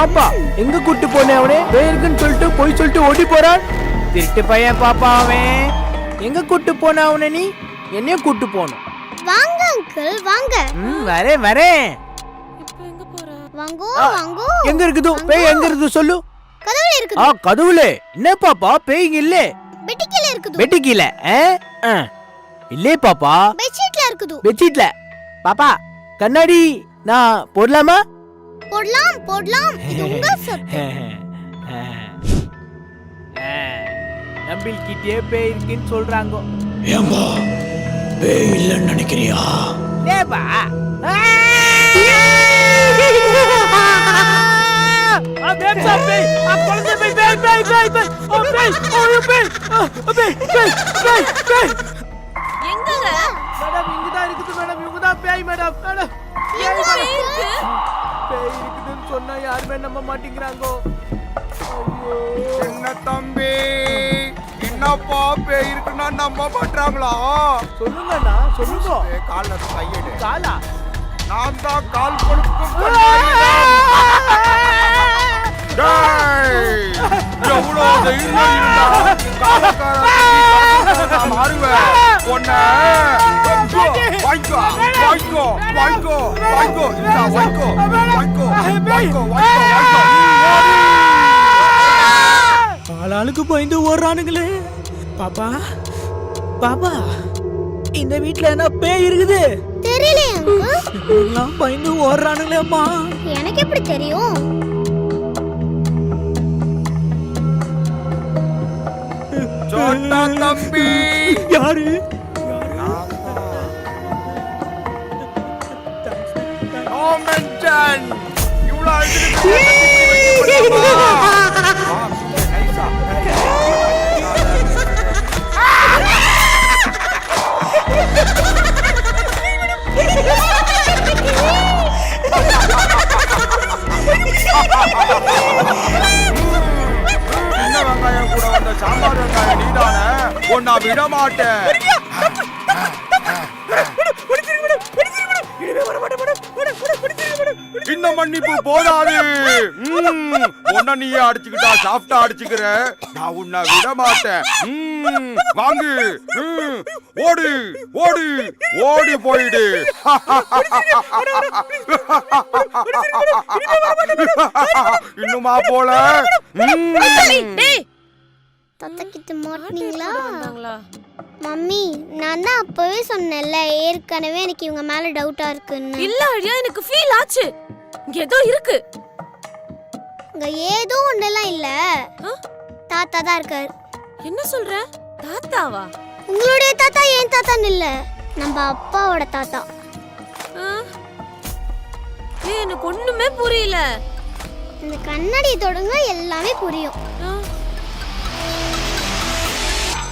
பாப்பா எங்க கூட்டு போனே? அவனே பேருக்குன்னு சொல்லிட்டு போய் சொல்லிட்டு ஓடி போறான். திருட்டு பையன் பாப்பா அவன். எங்க கூட்டு போன அவனை? நீ என்னைய கூட்டு போகணும். வாங்க அங்கிள் வாங்க. வரேன் வரேன். இப்போ எங்க போறா? வாங்கோ வாங்கோ. எங்க இருக்குது பேய்? எங்க இருக்குது சொல்லு. கதவுல இருக்குது. கதவுல என்ன பாப்பா? பேய் இல்ல. பெட்டிக்கீழ இருக்குது. பெட்டிக்கீழ இல்லே பாப்பா. பெட்ஷீட்ல இருக்குது. பெட்ஷீட்ல. பாப்பா கண்ணாடி நான் போடலாமா? போடலாம் போடலாம். இது உங்க சொத்து. நம்பிக்கிட்டே பேய் இருக்குன்னு சொல்றாங்க. ஏம்பா பேய் இல்லைன்னு நினைக்கிறியா? டேபா எங்கங்க? மேடம் இங்கதான் இருக்குது மேடம். இவங்கதான் பேய் மேடம். மேடம் எங்க பேய் இருக்கு? பேய் இருக்குதுன்னு சொன்னா யாருமே நம்ப மாட்டேங்கிறாங்க. என்ன தம்பி, என்னப்பா பேய் இருக்குன்னா நம்ப மாட்டாங்களா? சொல்லுங்கண்ணா சொல்லுங்க. கால்ல கையெடு. காலா நான் தான் கால் கொடுக்கும் எவ்வளோ தைரியம் இருந்தா நான் மாறுவேன். பொண்ண வாய்க்கோ வாய்க்கோ வாய்க்கோ வாய்க்கோ வாய்க்கோ வாய்க்கோ வாய்க்கோ வாய்க்கோ. ஆளாளுக்கு பயந்து ஓடுறானுங்களே. பாப்பா பாப்பா இந்த வீட்ல என்ன பேய் இருக்குது? தெரியலையே அங்கிள். எல்லாம் பயந்து ஓடுறானுங்களே அம்மா. எனக்கு எப்படி தெரியும்? சோட்டா தம்பி யாரு? No mention. இவ்வளோ சின்ன வெங்காயம் கூட வந்த சாம்பார் வெங்காயம் நீதானே? ஒன்னா விட மாட்டேன். இந்த மன்னிப்பு போதாது. ஒன்ன நீயே அடிச்சுக்கிட்டா சாஃப்டா அடிச்சுக்கிற. நான் உன்னை விட மாட்டேன். வாங்கு. ஓடு ஓடு ஓடி போயிடு. இன்னுமா போல? தாத்தா கிட்ட மாட்டீங்களா? வந்தாங்களா? மம்மி நான் தான் அப்பவே சொன்னேன்ல, ஏற்கனவே எனக்கு இவங்க மேல டவுட்டா இருக்குன்னு. இல்ல ஐயா, எனக்கு ஃபீல் ஆச்சு. இங்க ஏதோ இருக்கு. இங்க ஏதோ ஒண்ணெல்லாம் இல்ல. தாத்தா தான் இருக்காரு. என்ன சொல்ற? தாத்தாவா? உங்களுடைய தாத்தா ஏன் தாத்தான்னு இல்ல, நம்ம அப்பாவோட தாத்தா. எனக்கு ஒண்ணுமே புரியல. இந்த கண்ணாடி தொடுங்க எல்லாமே புரியும்.